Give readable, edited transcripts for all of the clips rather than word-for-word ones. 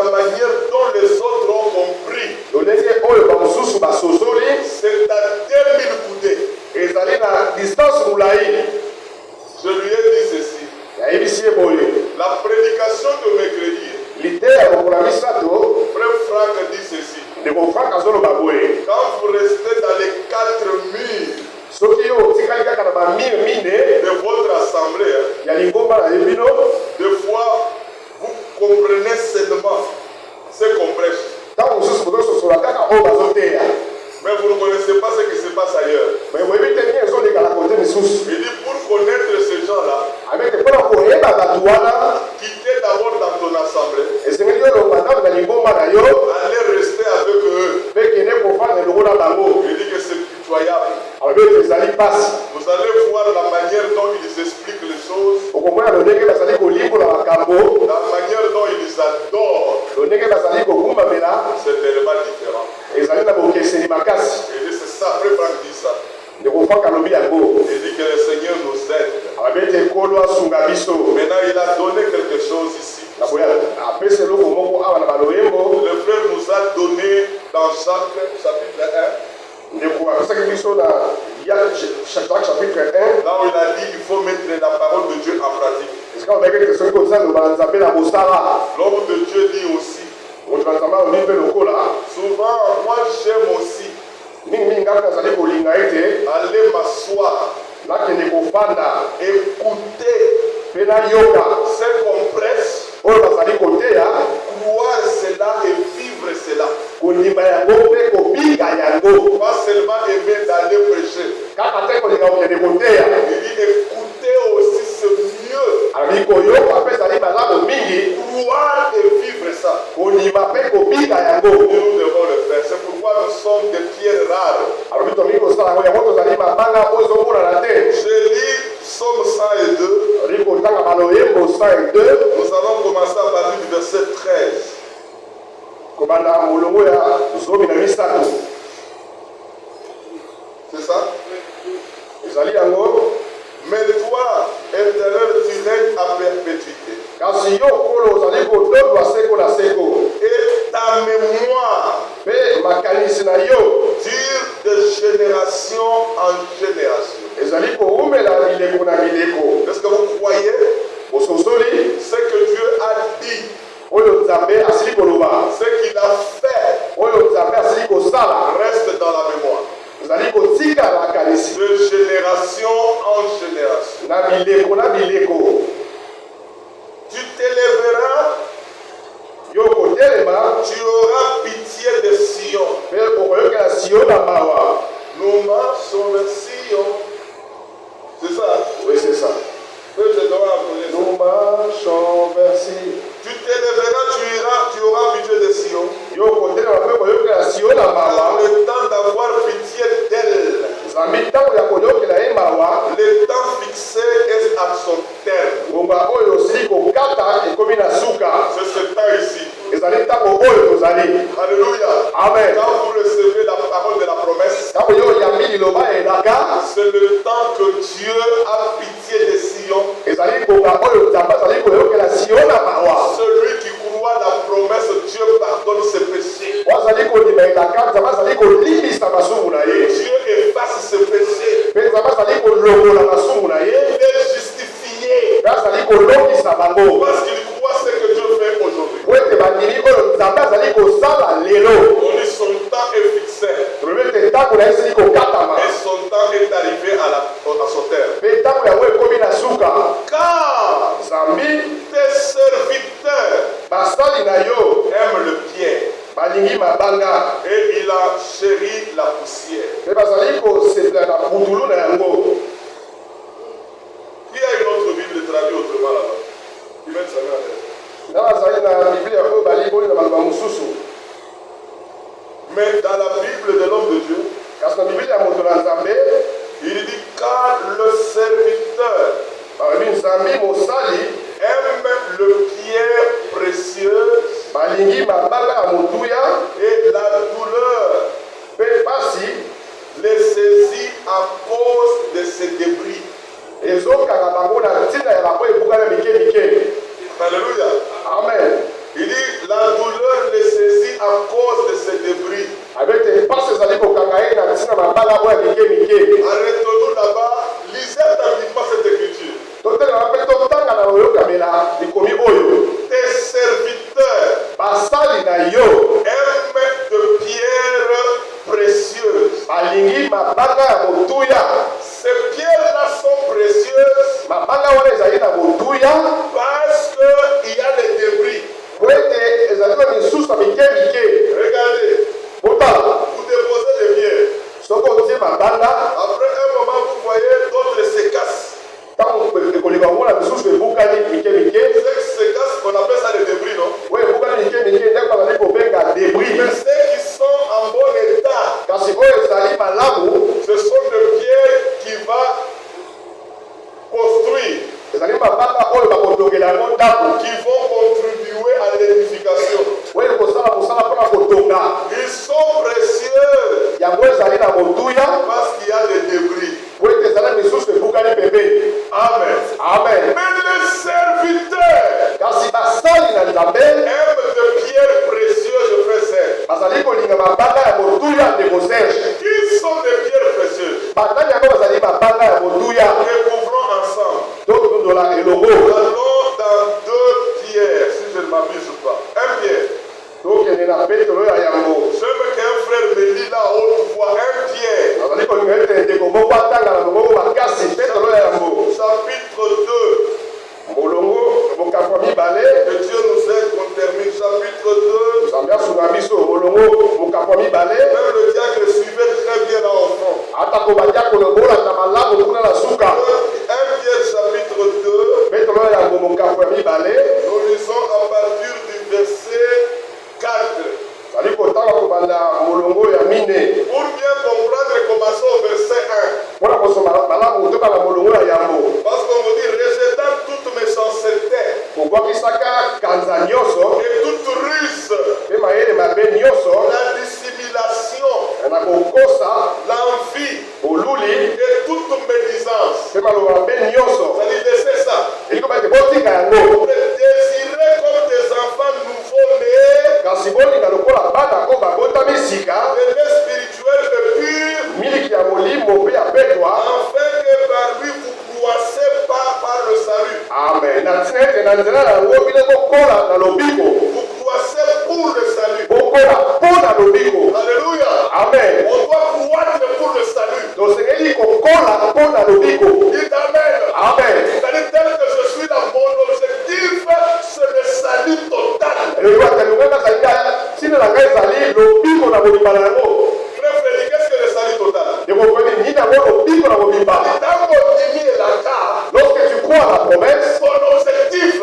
la manière dont les autres ont compris. C'est à 2000 coudées. Et ça la distance moulaï. Je lui ai dit ceci. La prédication de mercredi. Frère Franck dit ceci. Quand vous restez dans les 4 murs de votre assemblée, des fois, vous comprenez seulement ce qu'on prêche. Mais vous ne connaissez pas ce qui se passe ailleurs. Il dit pour connaître ces gens-là, quittez d'abord dans ton assemblée. Allez rester avec eux. Il dit que c'est pitoyable. Vous allez voir la manière dont ils expliquent les choses. La manière dont ils adorent. C'est tellement différent. Il dit c'est ça, après Franck dit ça. Il dit que le Seigneur nous aide. Maintenant il a donné quelque chose ici. Le frère nous a donné dans Jacques chapitre 1. Chapitre 1. Là où il a dit qu'il faut mettre la parole de Dieu en pratique. L'homme de Dieu dit aussi. Souvent, moi j'aime aussi aller m'asseoir, écouter ce qu'on presse, croire cela et vivre cela. Pas seulement aimer d'aller prêcher. Il dit écouter aussi c'est mieux. Croire et vivre ça. Nous devons le faire. C'est pourquoi nous sommes des pierres rares. Je lis Psaume 102. Nous allons commencer à partir du verset 13. C'est ça? Mais toi, Éternel, tu règnes à perpétuité. Et ta mémoire dure de génération en génération. Est-ce que vous croyez ce que Dieu a dit? Ce qu'il a fait reste dans la mémoire. De génération en génération. Tu t'élèveras, tu auras pitié de Sion. Nous marchons vers Sion. C'est ça? Oui, c'est ça. Nous marchons vers Sion. Tu t'élèveras, tu auras pitié de Sion. Le temps d'avoir pitié d'elle. Le temps fixé est à son terme. C'est ce temps ici. Alléluia. Amen. Quand vous recevez la parole de la promesse, c'est le temps que Dieu a pitié de Sion. Celui qui croit la promesse, Dieu pardonne ses péchés. Dieu efface ses péchés. Il est justifié. Parce qu'il croit ce que Dieu fait aujourd'hui. On dit son temps est fixé. Et son temps est arrivé à son terme. Car tes serviteurs aiment le bien. Et il a chéri la poussière. Qui a une autre Bible traduite autrement là-bas? Qui met sa main mais dans la Bible de l'homme de Dieu, il dit car le serviteur aime le pierre précieuse et la douleur les saisit à cause de ses débris. Alléluia. Amen. Il dit la douleur Arrêtons-nous là-bas. Lisez attentivement cette écriture. Tes serviteurs aiment de pierres précieuses. Ces pierres-là sont précieuses parce qu'il y a des débris. Regardez, vous déposez des pierres. Après un moment, vous voyez d'autres se cassent. Ceux qui se cassent, on appelle ça des débris, non? Mais ceux qui sont en bon état, ce sont des pierres qui vont construire, qui vont contribuer à l'édification. Ils sont précieux parce qu'il y a des débris. Amen. Amen. Mais les serviteurs aiment de pierres précieuses, frères et sœurs. Qui sont des pierres précieuses? Découvrons ensemble. Allons dans 2 Pierre, si je ne m'abuse pas. 1 Pierre. J'aime qu'un frère me dit là haute voix, 1 Pierre. Chapitre 2. Que Dieu nous aide qu'on termine. Chapitre 2. Même le diacre suivait très bien là au fond. 1 Pierre chapitre 2. Nous lisons à partir du verset 4. Pour bien comprendre, commençons au verset 1. Parce qu'on vous dit, rejetant toute méchanceté et toute ruse, la dissimulation, l'envie et toute médisance. C'est-à-dire, laissez ça. Désirez comme des enfants nouveau-nés, de lait spirituel et pur, afin que par lui vous croissez par le salut. Amen. Vous croissez pour le salut. Alléluia. Amen. On doit croître pour le salut. Dites Amen. Amen. C'est-à-dire, tel que je suis là, mon objectif, c'est le salut total. Frère Frédéric, qu'est-ce que le salut total? Dans mon demi et la carte, Lorsque tu crois à la promesse, son objectif,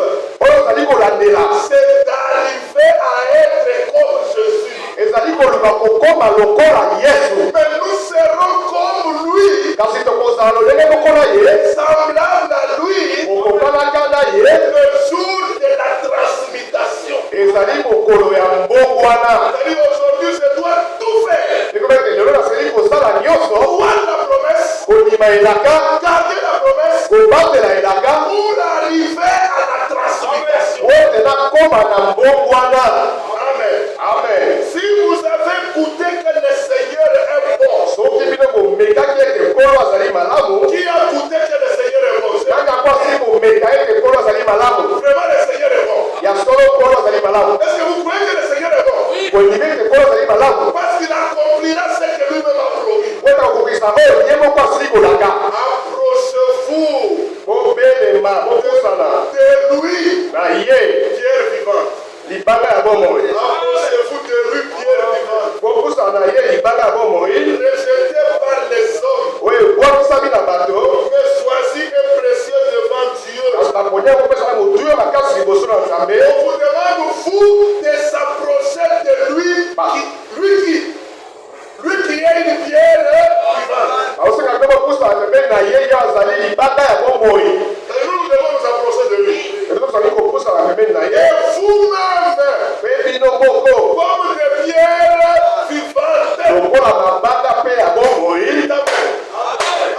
c'est d'arriver à être comme Jésus. Mais nous serons comme lui, semblables à lui, le jour de la transmutation. C'est-à-dire, aujourd'hui, je dois tout faire. Croire la promesse, garder la promesse, pour arriver à la transmutation. Amen. Amen. Si vous avez goûté que le Seigneur est bon, qui a goûté que le Seigneur est bon? Vraiment, le Seigneur est bon. Est-ce que vous croyez que le Seigneur est bon? Parce qu'il accomplira ce que lui-même a promis. Approchez-vous de lui, pierre vivante. Approchez-vous de lui, pierre vivante. Rejeté par les hommes, mais choisi et précieux devant Dieu. On vous demande, vous, de s'approcher de lui, lui qui est une pierre vivante. Et nous devons nous approcher de lui. Et vous-même, comme des pierres vivantes.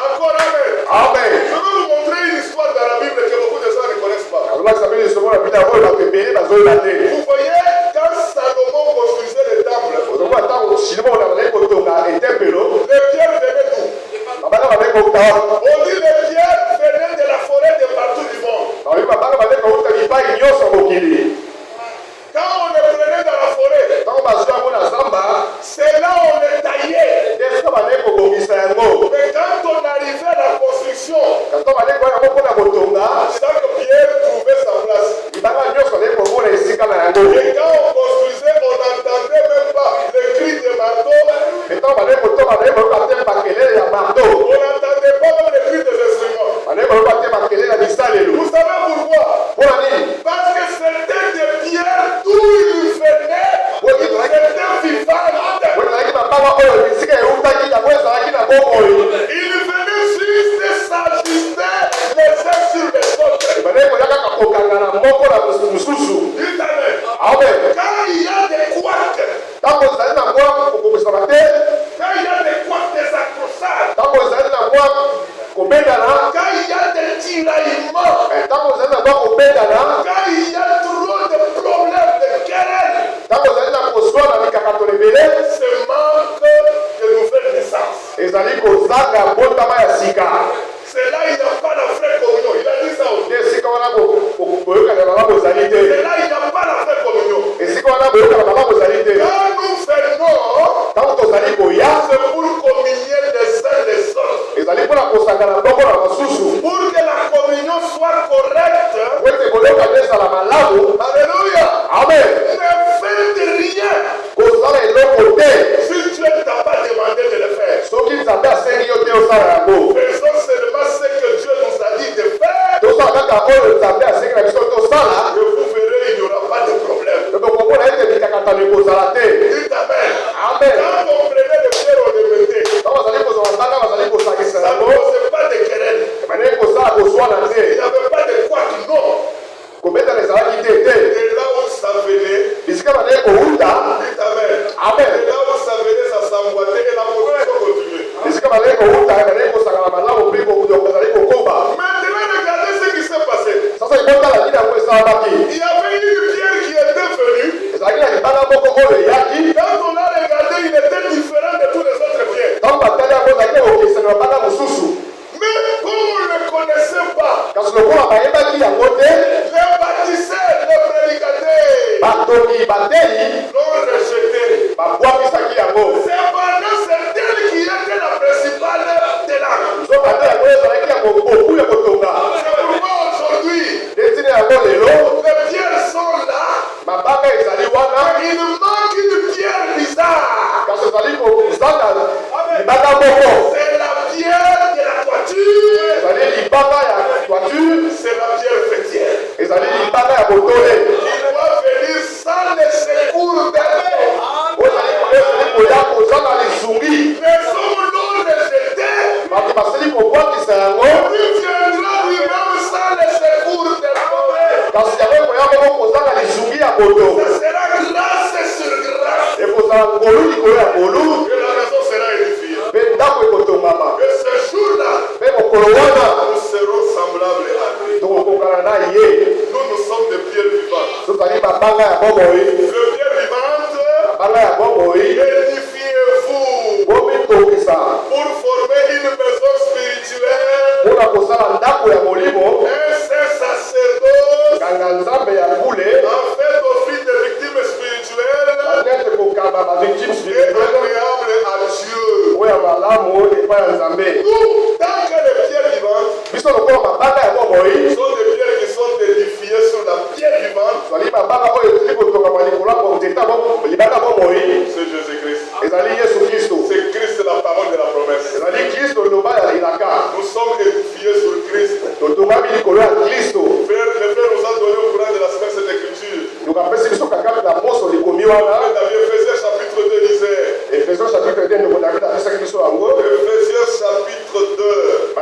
Encore amen. Amen. Je vais vous montrer une histoire dans la Bible que beaucoup de gens ne connaissent pas. Vous voyez, quand Salomon construisait le temple, les pierres venaient On dit les pierres venaient de la forêt de partout du monde. Quand on les prenait dans la forêt, c'est là où on les taillait. Mais quand on arrivait à la construction, chaque pierre trouvait sa place. Et quand on construisait, on n'entendait même pas le cri des marteaux. On n'entendait pas même le cri des instruments. Vous savez pourquoi? Parce que c'était des pierres d'où ils venaient, ils étaient vivantes. Ils venaient juste s'ajuster les uns sur les autres. Dites amen. Quand il y a des couacs, quand il y a des couacs, des accrochages, quand il y a des tiraillements, quand il y a trop de problèmes de querelles, c'est manque de nouvelle naissance. C'est là il n'y a pas la vraie communion. Il a dit ça aussi. C'est là il n'y a pas la vraie communion. Quand nous faisons, c'est pour communier les uns les autres. Pour que la communion soit correcte. Alléluia. Amen. Ne faites rien si Dieu ne t'a pas demandé de le faire. Faisons seulement ce que Dieu nous a dit de faire. Et vous verrez, il n'y aura pas de problème. Dites amen. Amen. Quand on prenait les pierres, on les mettait. Ça ne posait pas de querelle. Il n'y avait pas de quoi qui non. Et là où ça venait, dites amen. Et là où ça venait, ça s'emboîtait et la production continuait. Maintenant, regardez ce qui s'est passé. Il y avait une pierre qui était venue. Quand on a regardé, il était différent de tous les autres pierres. Mais comme on ne le connaissait pas, les bâtisseurs, les prédicateurs l'ont rejeté. Cependant, c'est elle qui était la principale de l'âme. C'est pourquoi aujourd'hui, les pierres sont là. Il manque une pierre bizarre. C'est la pierre de la toiture. C'est la pierre fêtière. Il doit venir sans le secours d'elle. Mais sommes-nous rejetés? Il viendra lui-même sans le secours d'elle. Ça sera grâce sur grâce. Et la maison sera édifiée. Et ce jour-là, nous serons semblables à lui. Nous sommes des pierres vivantes. Les pierres vivantes, édifiez-vous pour former une maison spirituelle, un saint sacerdoce, en fait offrir des victimes spirituelles et agréables à Dieu. Nous, tant que les pierres vivantes sont des pierres qui sont édifiées sur la pierre vivante, c'est Jésus-Christ. C'est Christ la parole de la promesse. Nous sommes édifiés sur Christ. Le frère nous a donné au courant de la semaine cette écriture. Éphésiens chapitre 2 disait. Éphésiens chapitre 2.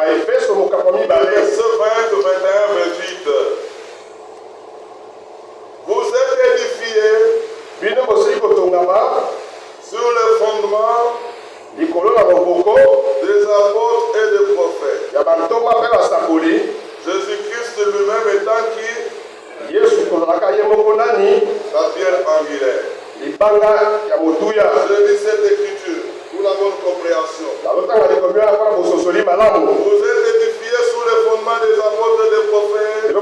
Verset 20, 21, 28. Vous êtes édifiés sur le fondement des apôtres et des prophètes. Jésus-Christ lui-même étant qui? La pierre angulaire. Je lis cette écriture. Pour la bonne compréhension. Vous êtes édifiés sous le fondement des apôtres et des prophètes.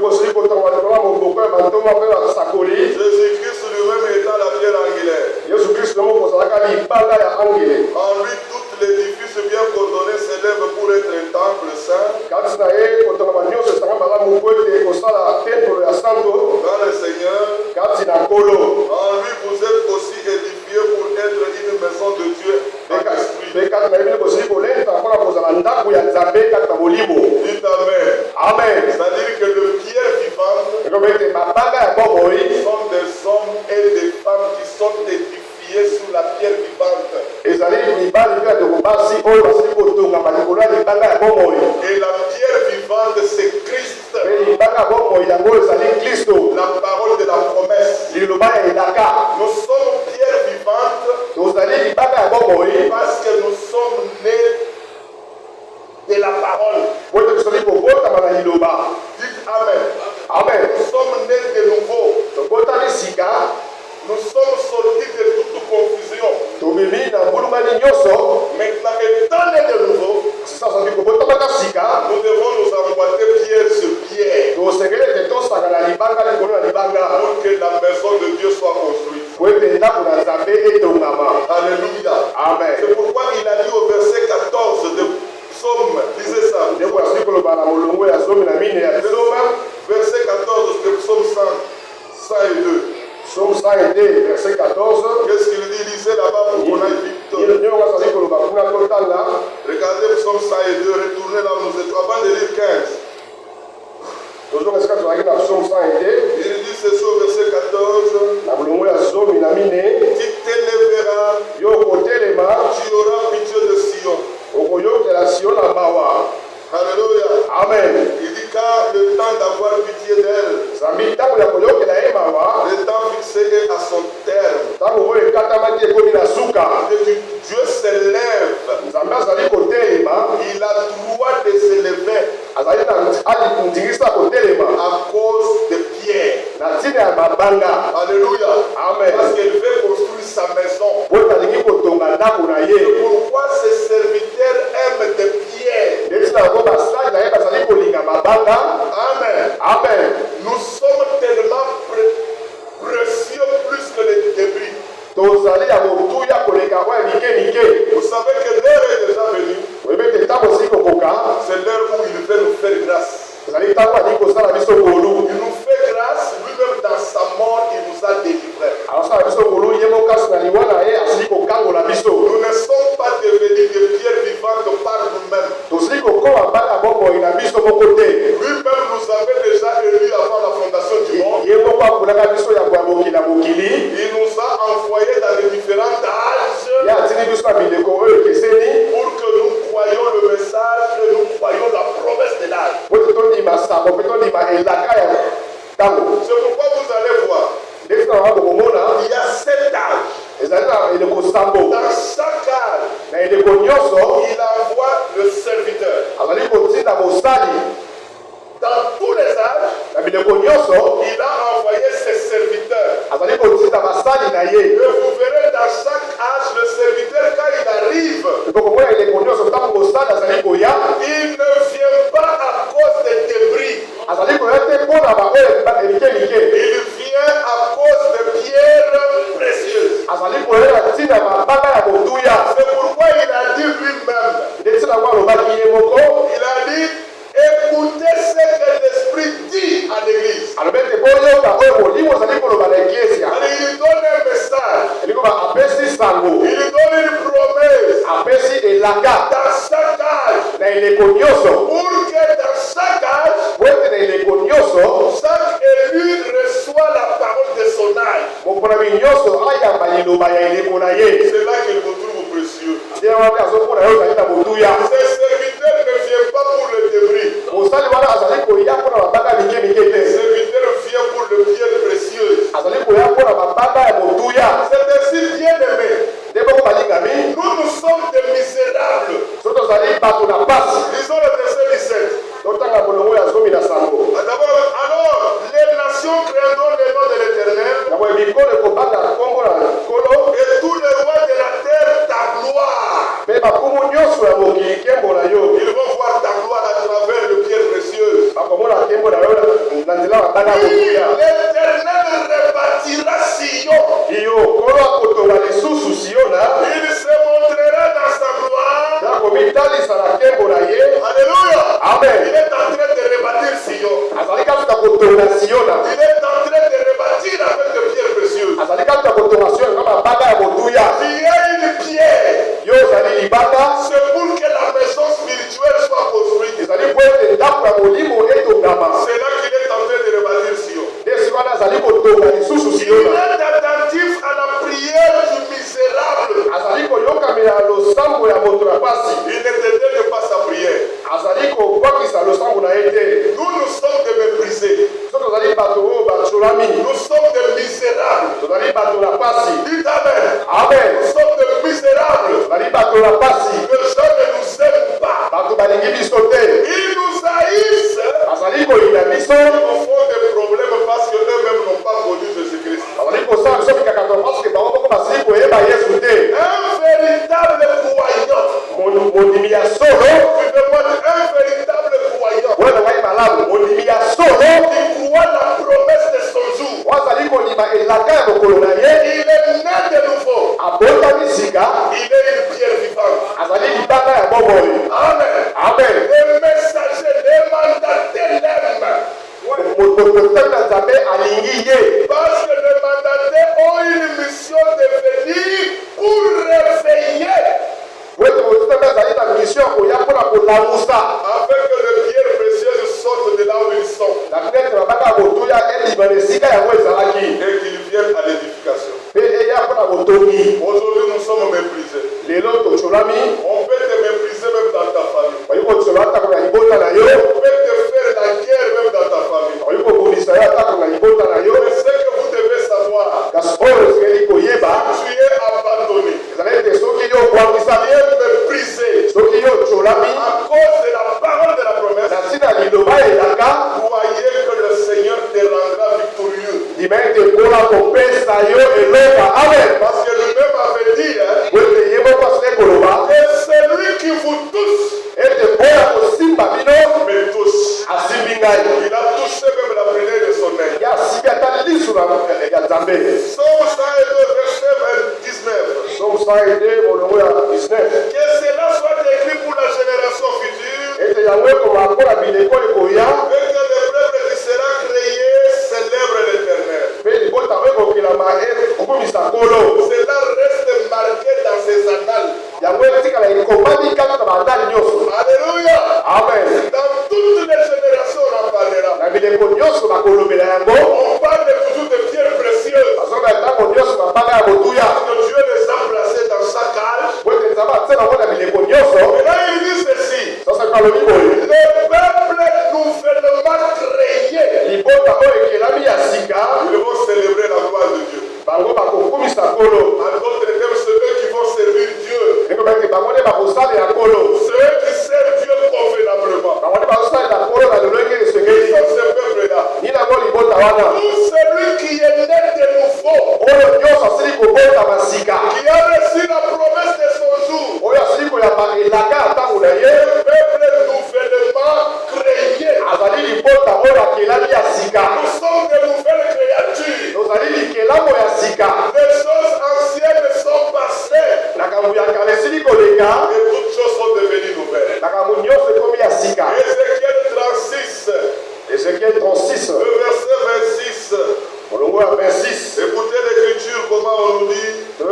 Jésus-Christ lui-même étant la pierre angulaire. En lui, tout l'édifice bien coordonné s'élève pour être un temple saint. Dans le Seigneur. En lui, vous êtes aussi édifiés pour être une maison de Dieu. Dites Amen. C'est-à-dire que le pierre vivante sont des hommes et des femmes qui sont édifiés sous la pierre vivante. Et la pierre vivante, c'est Christ. La parole de la promesse. Nous sommes pierre vivante parce que nous sommes nés de la parole. Dites Amen. Amen. Nous sommes nés de nouveau. Nous sommes sortis de toute confusion. Maintenant étant nés de nouveau, nous devons nous emboîter pierre sur pierre pour que la maison de Dieu soit construite. Alléluia. Amen. C'est pourquoi il a dit au verset 14 de Psaume, lisez ça. Verset 14 de Psaume 102. Psaume 102, verset 14. Qu'est-ce qu'il dit? Lisez là-bas pour qu'on aille vite. Regardez Psaume 102, retournez là où nous étions avant de lire 15. Il dit ceci au verset 14. Tu t'élèveras, tu auras pitié de Sion. Alléluia. Amen. Il dit car le temps d'avoir pitié d'elle, le temps fixé est à son terme. Dieu s'élève. Il a droit de s'élever à cause de pierre. Alléluia. Amen. Parce qu'il veut construire sa maison. Pourquoi ses serviteurs aiment des pierres? Amen. Amen. Nous sommes tellement précieux plus que les débris. Vous savez que l'heure est déjà venue. C'est l'heure où il veut nous faire grâce. Il nous fait grâce, lui-même dans sa mort, il nous a délivrés. Nous ne sommes pas devenus des pierres vivantes par nous-mêmes. Lui-même nous avait déjà élus avant la fondation du monde. Il nous a envoyés dans les différents âges pour que nous croyions le message, que nous croyions la promesse de l'âge. C'est pourquoi vous allez voir, il y a 7 âges. Dans chaque âge, il envoie le serviteur. Dans tous les âges, il a envoyé ses serviteurs. Et vous verrez dans chaque âge, le serviteur, quand il arrive, il ne vient pas à cause des débris. Il vient à cause de pierres précieuses. C'est pourquoi il a dit lui-même, il a dit, écoutez ce que l'Esprit dit à l'Église. Il donne un message. Il donne une promesse. Dans chaque âge. Pour que dans chaque âge, chaque élu reçoit la parole de son âge. C'est là qu'il retrouve précieux. Ces serviteurs ne viennent pas pour le débris. Les serviteurs viennent pour le pierre précieuse. C'est ainsi bien aimé. Nous sommes des misérables. Lisons le verset 17. D'abord, alors, les nations craindront le nom de l'Éternel. Et tous les rois de la terre ta gloire. L'Éternel rebâtira Sion. Il se montrera dans sa gloire. Alléluia. Amen. Il est en train de rebâtir Sion. Il est en train de rebâtir avec de pierres précieuses. Il y a une pierre. C'est pour que la maison spirituelle soit construite. C'est là qu'il est en train de rebâtir Sion. Il est attentif à la prière du misérable. Il ne dédaigne pas sa prière. Nous sommes des méprisés. Nous sommes des misérables. Dites Amen. Nous sommes des misérables. Les gens ne nous aiment pas. Ils nous haïssent. Ils nous font des problèmes parce qu'eux-mêmes n'ont pas connu Jésus-Christ. Un véritable croyant. Un véritable croyant. Il croit la promesse de son jour. Il est né de nouveau. Il est une pierre vivante. Amen. Les messagers, les mandataires l'aiment. Parce que les mandataires ont une mission de venir pour réveiller. Afin que les pierres précieuses sortent de là où ils sont. Et qu'ils viennent à l'édification. Aujourd'hui, nous sommes méprisés. On peut te mépriser même dans ta famille. On peut te faire la guerre même dans ta famille. Mais ce que vous devez savoir, si tu es abandonné, si tu es méprisé à cause de la parole de la promesse, croyez que le Seigneur te rendra victorieux. Parce que lui-même avait dit, et celui qui vous touche, me touche. Il a touché même la prunelle de son œil. Psaume 102, verset 19. Que cela soit écrit pour la génération future, et que le peuple qui sera créé célèbre l'Éternel. Cela reste marqué dans ses annales. Alléluia. Amen. Dans toutes les générations, on en parlera. On parle toujours de pierres précieuses. Parce que Dieu les a placées dans chaque âge. Et là, il dit ceci. Le peuple nouvellement créé, ils vont célébrer la gloire de Dieu. En d'autres termes, c'est eux qui vont servir Dieu. Ceux qui servent Dieu convenablement. Ils sont ce peuple-là. Tout celui qui est né de nouveau, qui a reçu la promesse de son jour, le peuple nouvellement créé. Nous sommes de nouvelles créatures. Les choses anciennes sont passées. Et toutes choses sont devenues nouvelles. Ézéchiel 36, le verset 26. Écoutez l'écriture, comment on nous dit. Ce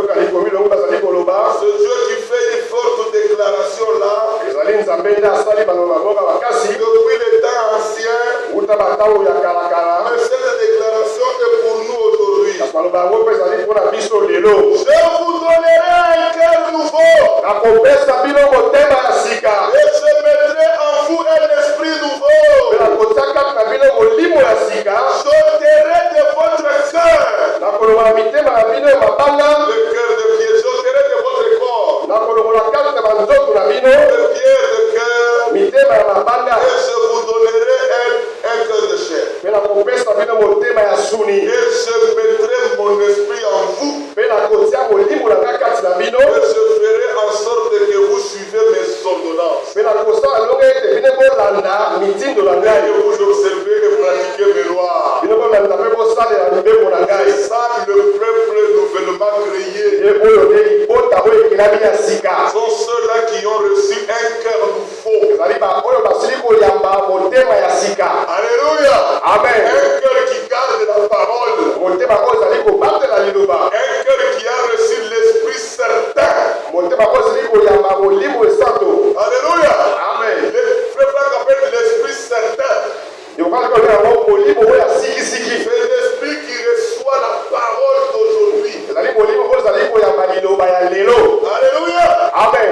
Dieu qui fait une forte déclaration là, depuis les temps anciens, mais cette déclaration est pour nous aujourd'hui. Je vous donnerai un cœur nouveau, et je mettrai en vous un esprit nouveau. J'ôterai de votre cœur le cœur de pierre, j'ôterai de votre corps le pierre de cœur, et je vous donnerai un cœur de chair. Et je mettrai mon esprit en vous, et je ferai en sorte que vous suivez mes ordonnances, et que vous observez et pratiquez mes lois. sont ceux-là qui ont reçu un cœur nouveau. Alléluia. Amen. Un cœur qui garde la parole. Un cœur qui a reçu l'Esprit certain. Alléluia. Amen. Le frère Franck appelle l'Esprit certain. C'est l'Esprit qui reçoit la parole d'aujourd'hui. Alléluia. Amen.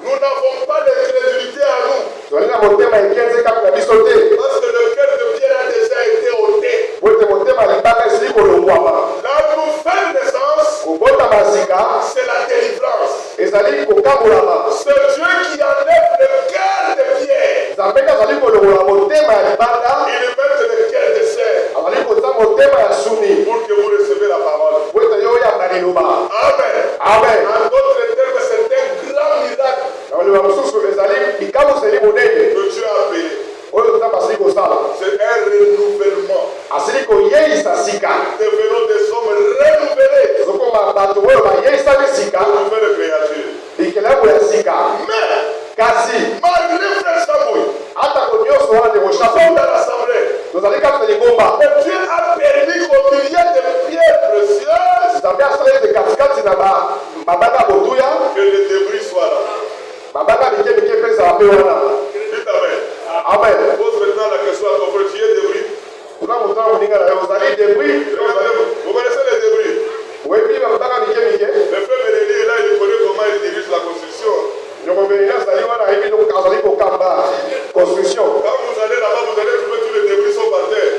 Nous n'avons pas d'incrédulité à nous. Parce que le cœur de Pierre a déjà été ôté. La nouvelle naissance, c'est la délivrance. C'est Dieu qui enlève le cœur de Pierre. Il met le cœur de sœur pour que vous recevez la parole. Amen. Amen. En d'autres termes, c'est un grand miracle que Dieu a appelé. C'est un renouvellement. Devenons des hommes renouvelés. Nouvelle créature. Mais, malgré frère Samuel, nous sommes dans l'assemblée. Dieu a permis qu'au milieu de pierres précieuses, que le débris soit là. Dites Amen. Pose maintenant la question à ton frère, tu es débris. Vous connaissez les débris? Le frère Bénédicte est là, il connaît comment il dirige la construction. Quand vous allez là-bas, vous allez trouver tous les débris sont par terre.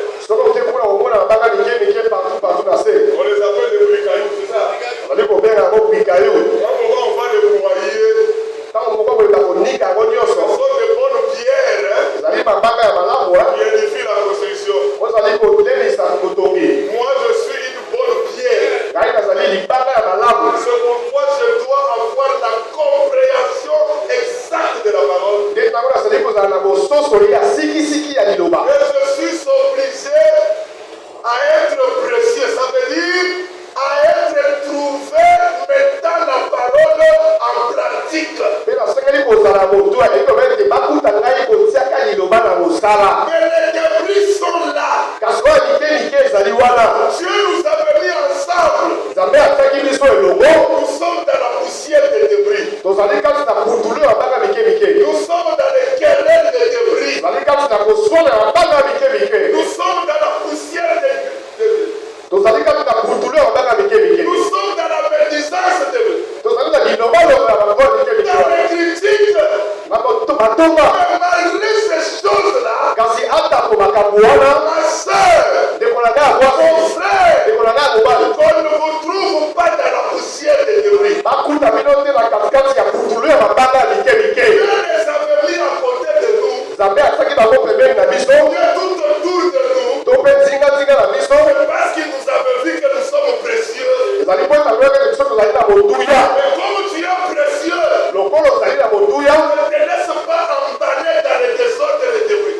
On les appelle des bricailloux, c'est ça? Quand on va les broyer, ce sont de bonnes pierres qui édifient la construction. Moi, je suis une bonne pierre. C'est pourquoi je dois avoir la compréhension exacte de la parole. Et je suis obligé à être précieux. Ça veut dire à être trouvé mettant la parole en pratique. Mais les débris sont là. Dieu nous a mis ensemble. Nous sommes dans la poussière des débris. Nous sommes dans les querelles des débris. Nous sommes dans la poussière des débris. Nous sommes dans la médisance des débris. Dans les critiques. Malgré ces choses-là, ma soeur, mon frère, qu'on ne vous trouve pas dans la poussière des débris. Dieu les avait mis à côté de nous. Dieu tout autour de nous. Parce qu'il nous avait vu que nous sommes précieux. Mais comme tu es précieux, ne te laisse pas emballer dans les désordres et les débris.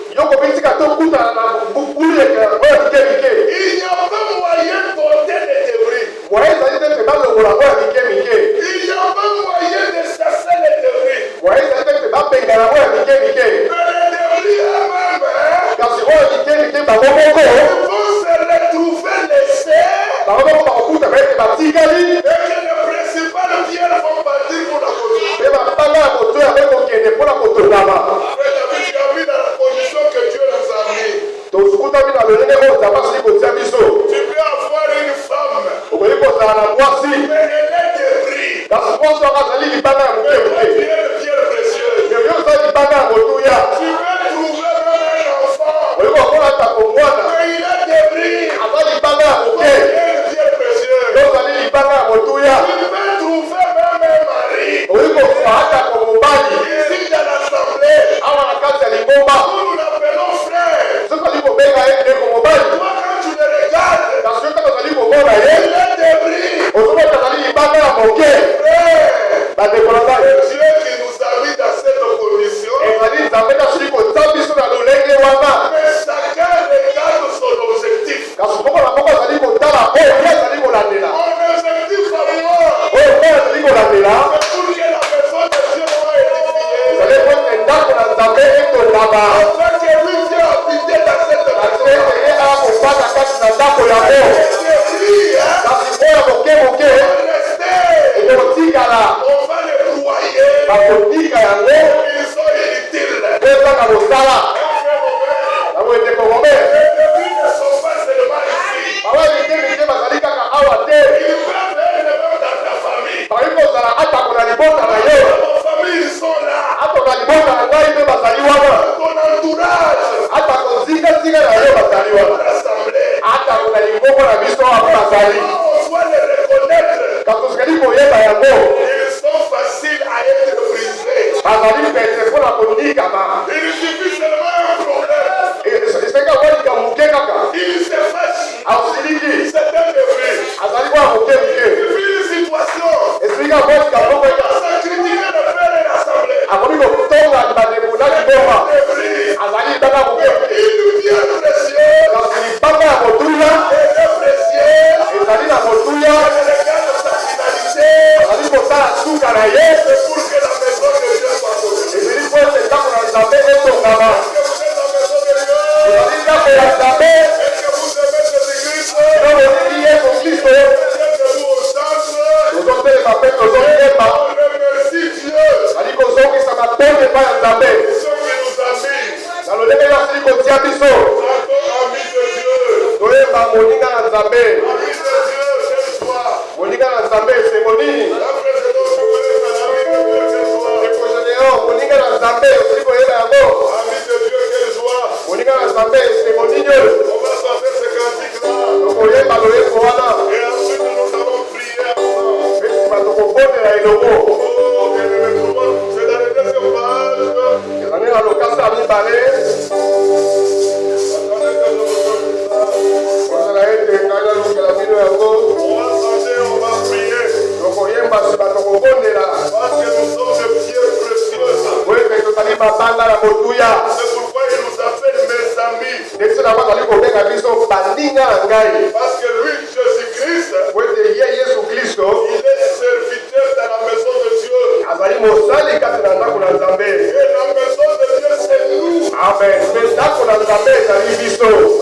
Il n'y a pas moyen d'ôter les débris. Il n'y a pas moyen de chasser les débris. Mais les débris eux-mêmes, ils vont se retrouver laissés. Et que les principales pierres vont partir pour la construction. Après, tu as mis dans la condition que Dieu nous a mis. Tu peux avoir une femme, mais elle est débris. Mais toi, tu es une pierre précieuse. Tu peux trouver même un enfant, mais il est débris. Toi, tu es une pierre précieuse. Tu peux trouver même un mari. Ici dans l'assemblée, nous l'appelons frère. Toi, quand tu le regardes, il est débris. Frère, Dieu qui nous a mis dans cette condition, mais chacun regarde son objectif. Mon objectif à moi, sont faciles à être brisés. Il suffit seulement un problème. Il se fâche. C'est un débris. Il suffit une situation. Il commence à critiquer le père et l'assemblée. Il nous dit un précieux. C'est pour que la maison de Dieu soit sauvée. Est-ce que vous êtes la maison de Dieu? Est-ce que vous aimez Jésus-Christ? Mettez-vous au centre. On remercie Dieu. Ceux qui nous amis. Amis de Dieu. Amis de Dieu, quelle joie. Après c'est donc amis de Dieu, quelle joie. On va chanter ce cantique-là. Et ensuite nous allons prier ensemble. C'est dans le deuxième page. Attendez que je vous donne ça. On va chanter, on va prier. Parce que nous sommes de pierres précieuses. C'est pourquoi il nous appelle mes amis. Parce que lui, Jésus-Christ, il est serviteur dans la maison de Dieu. Et la maison de Dieu, c'est nous. Amen.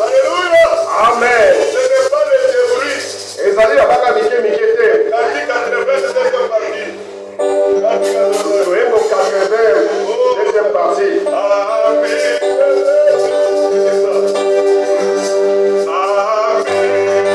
Alléluia. Amen. Ce n'est pas le débris. Ezali na baka mike mike te. Cantique 80, deuxième partie. Cantique 80. Wimbo 80, deuxième partie. Amen. Amen.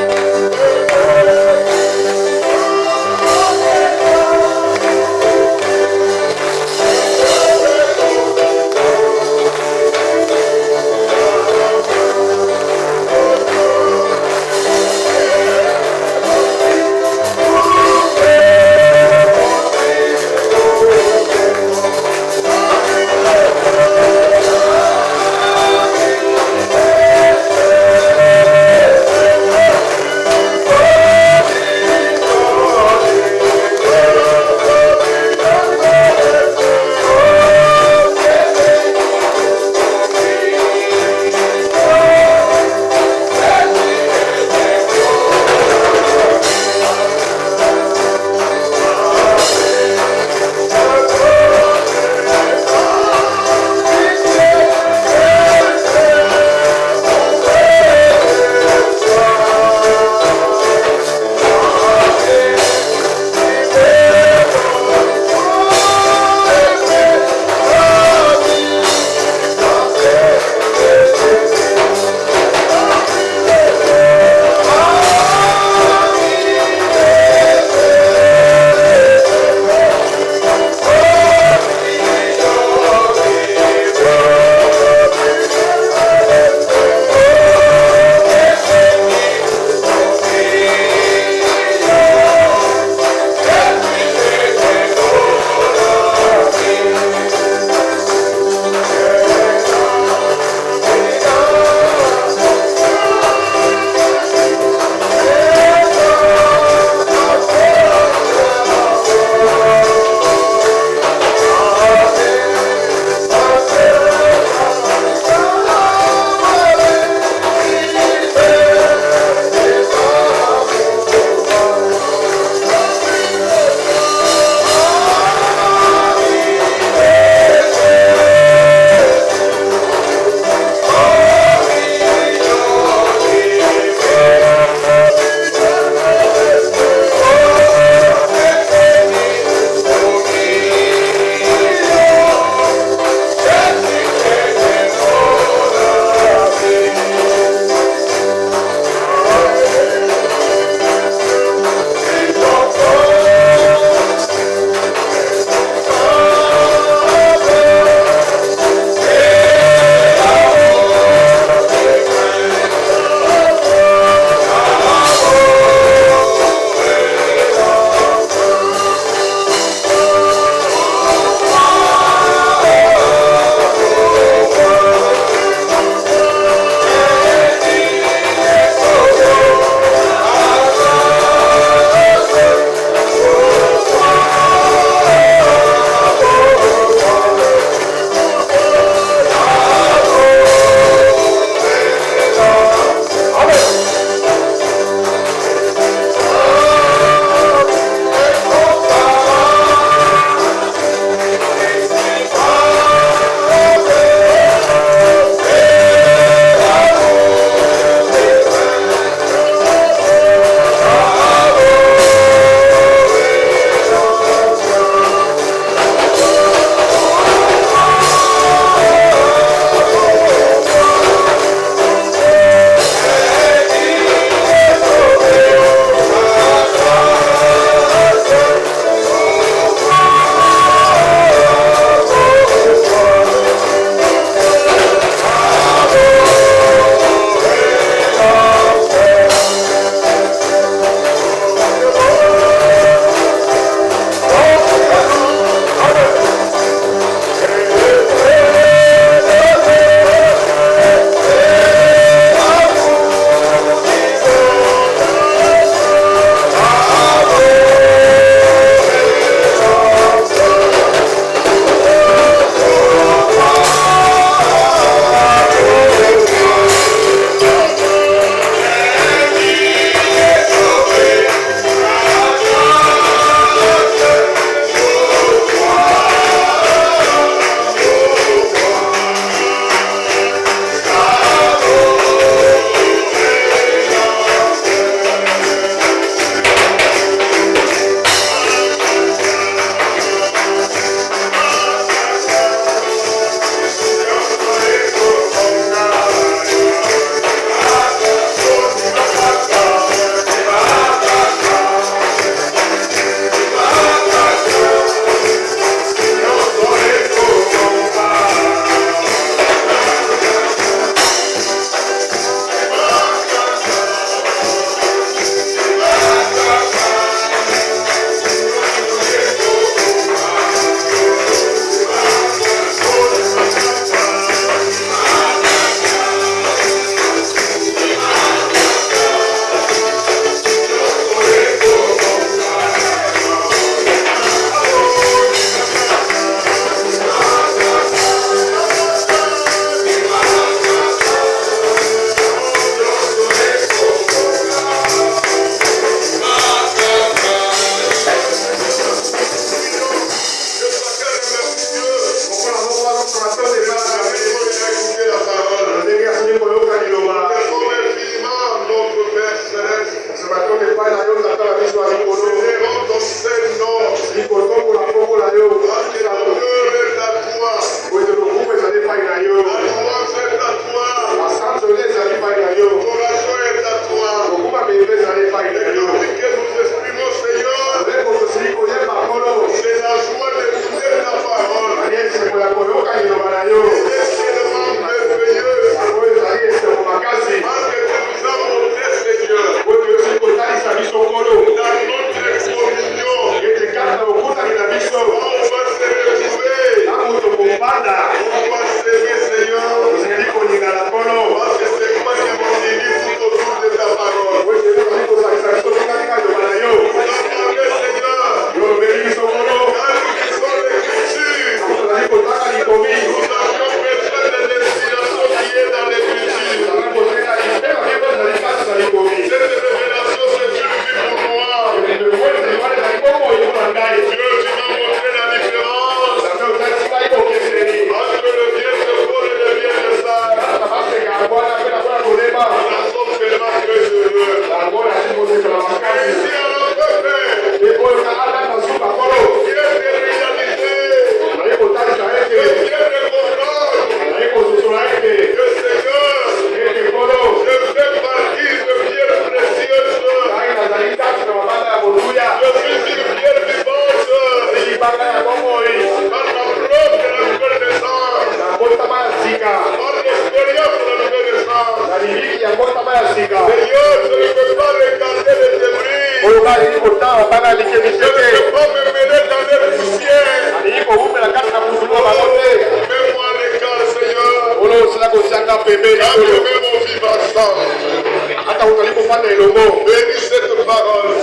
Bénis cette parole.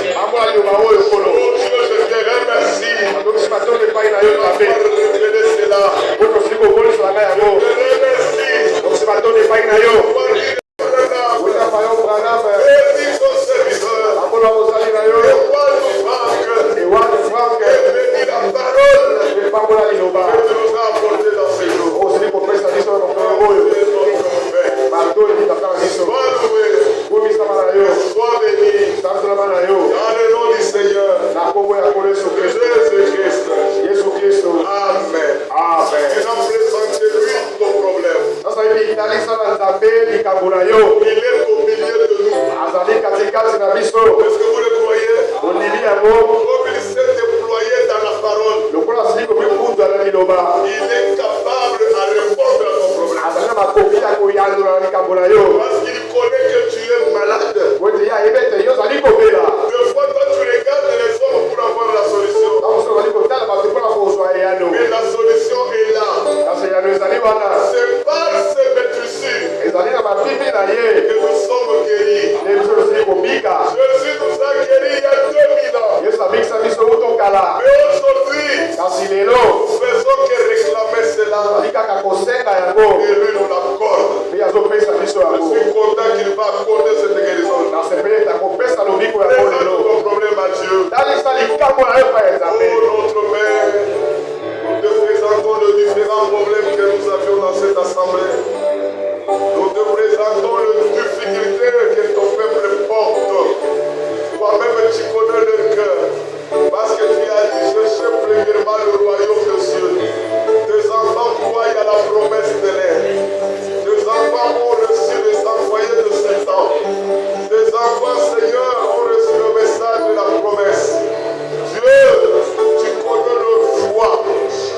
Oh Dieu, je te remercie. Pour révéler cela. Je te remercie. Bénis ton serviteur. Et bénis la parole que tu nous as apportée dans ces jours. Sois loué. Sois béni. Dans le nom du Seigneur. Jésus-Christ. Amen. Tu n'as présenté lui ton problème. Il est au milieu de nous. Est-ce que vous le croyez? Comme il s'est déployé dans la parole, il est capable à répondre à ton problème. Parce qu'il connaît que tu es malade. Des fois, toi, tu regardes les hommes pour avoir la solution. Mais la solution est là. C'est par ces maîtrisures que nous sommes guéris. Jésus nous a guéris il y a 2000 ans. Mais aujourd'hui, nous faisons que réclamer cela. Et lui nous l'accorde. Je suis content qu'il va accorder cette guérison. Présente ton problème à Dieu. Oh notre Père, nous te présentons les différents problèmes que nous avions dans cette assemblée. Nous te présentons les difficultés que ton peuple porte. Toi-même, tu connais leur cœur. Parce que tu as dit, cherchez premièrement le royaume de Dieu. Tes enfants croient à la promesse de l'air. Tes enfants ont reçu les envoyés de Satan. Tes enfants, Seigneur, ont reçu le message de la promesse. Dieu, tu connais leur foi.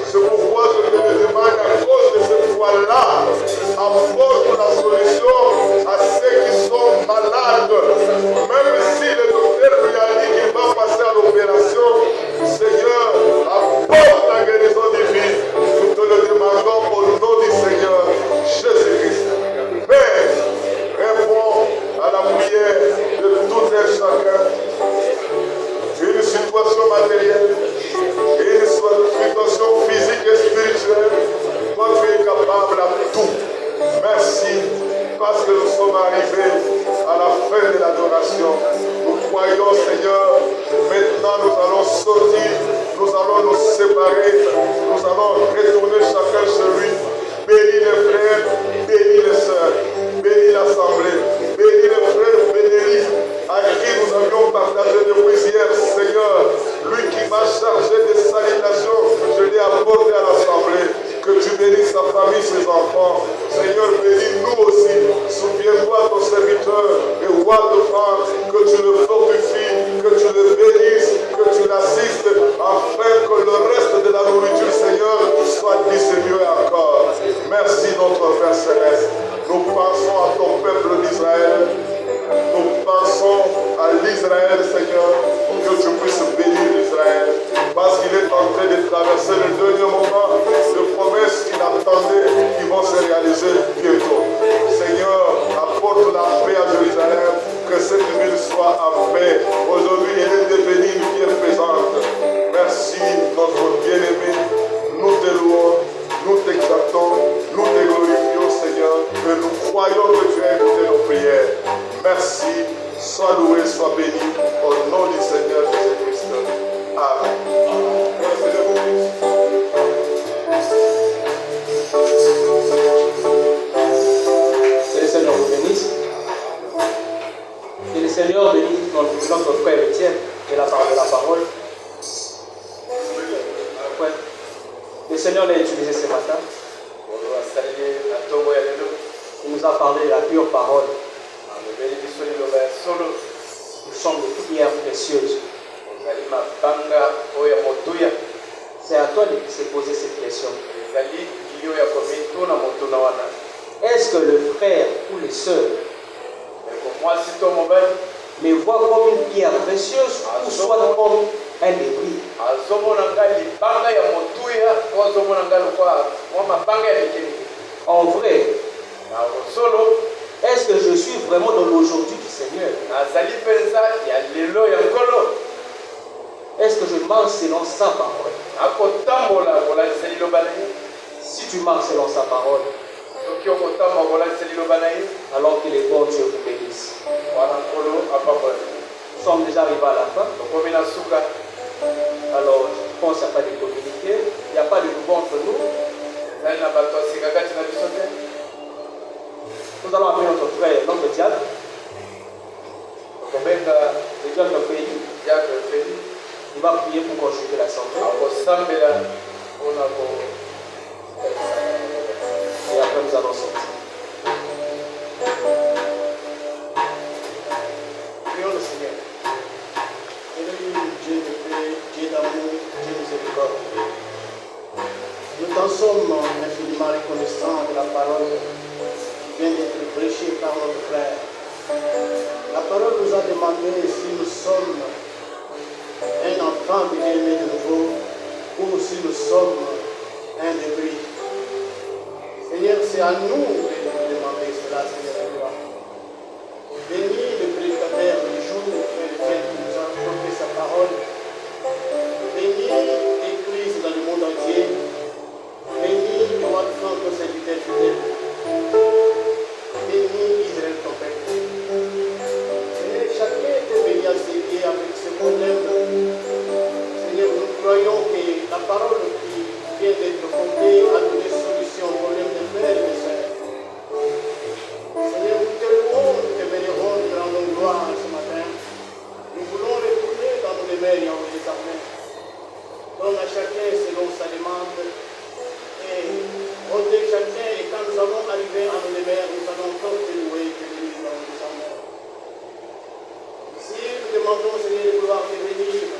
C'est pourquoi je te le demande à cause de cette foi-là. Apporte la solution à ceux qui sont malades. Même si le docteur lui a dit qu'il va passer à l'opération, Seigneur, apporte la guérison divine. Nous te le demandons au nom du Seigneur Jésus-Christ. Père, réponds à la prière de tout un chacun. Une situation matérielle, une situation physique et spirituelle, toi tu es capable à tout. Merci parce que nous sommes arrivés à la fin de l'adoration. Nous croyons, Seigneur, maintenant nous allons sortir, nous allons nous séparer, nous allons retourner chacun chez lui. Bénis les frères, bénis les sœurs, bénis l'assemblée, bénis les frères bénis à qui nous avions partagé depuis hier, Seigneur. Lui qui m'a chargé des salutations, je l'ai apporté à l'assemblée. Que tu bénisses sa famille, ses enfants. Seigneur, bénis-nous aussi. Souviens-toi de ton serviteur et roi de France, que tu le fortifies, que tu le bénisses, que tu l'assistes, afin que le reste de la nourriture, Seigneur, soit distribué encore. Merci notre Père Céleste. Nous pensons à ton peuple d'Israël. Nous pensons à l'Israël, Seigneur, que tu puisses bénir l'Israël, parce qu'il est en train de traverser le dernier moment de promesses qu'il attendait, qui vont se réaliser bientôt. Seigneur, apporte la paix à Jérusalem, que cette ville soit en paix. Aujourd'hui, elle est devenue une pierre pesante. Merci, notre bien-aimé. Nous te louons, nous t'exaltons, nous te glorifions, Seigneur, et nous croyons que tu as écouté nos prières. Merci, sois loué, sois béni, au nom du Seigneur Jésus-Christ. Amen. Que le Seigneur vous bénisse. Que le Seigneur bénisse notre frère Étienne et la parole. Ouais. Le Seigneur l'a utilisé ce matin. Il nous a parlé de la pure parole. Nous sommes de pierres précieuses. C'est à toi de se poser cette question. Est-ce que le frère ou les sœurs me voient comme une pierre précieuse ou soit comme un débris? En vrai, est-ce que je suis vraiment dans l'aujourd'hui qui Seigneur. Est-ce que je marche selon sa parole? Si tu marches selon sa parole, alors que les bons Dieu vous bénissent. Nous sommes déjà arrivés à la fin. Alors, je pense qu'il n'y a pas de communiqué. Il n'y a pas de nouveau entre nous. Nous allons appeler notre frère, notre diable. Le diable pays. Il va prier pour conjuguer l'assemblée. Et après nous allons sortir. Prions le Seigneur. Dieu de paix, Dieu d'amour, Dieu de miséricorde. Nous t'en sommes infiniment reconnaissants de la parole qui vient d'être prêchée par notre frère. La parole nous a demandé si nous sommes un enfant de Dieu né de nouveau ou si nous sommes un débris. Seigneur, c'est à nous de demander cela, Seigneur. Bénis le prédicateur du jour et le fait qu'il nous a apporté sa parole. Bénis l'Église dans le monde entier. Bénis le roi de France, ton serviteur fidèle. Bénis Israël, ton père. Seigneur, chacun est béni à ses pieds avec ses problèmes. Seigneur, nous croyons que la parole qui vient d'être portée a donné solution au problème de frères et de sœurs. Seigneur, nous te louons, nous te bénirons, nous te rendons gloire ce matin. Nous voulons retourner dans nos demeures et envoyer ta main. Donne à chacun selon sa demande. Et rendez chacun, et quand nous allons arriver à nos demeures, nous allons encore te louer, te bénir dans nos amours. Si nous demandons, Seigneur, de vouloir te bénir,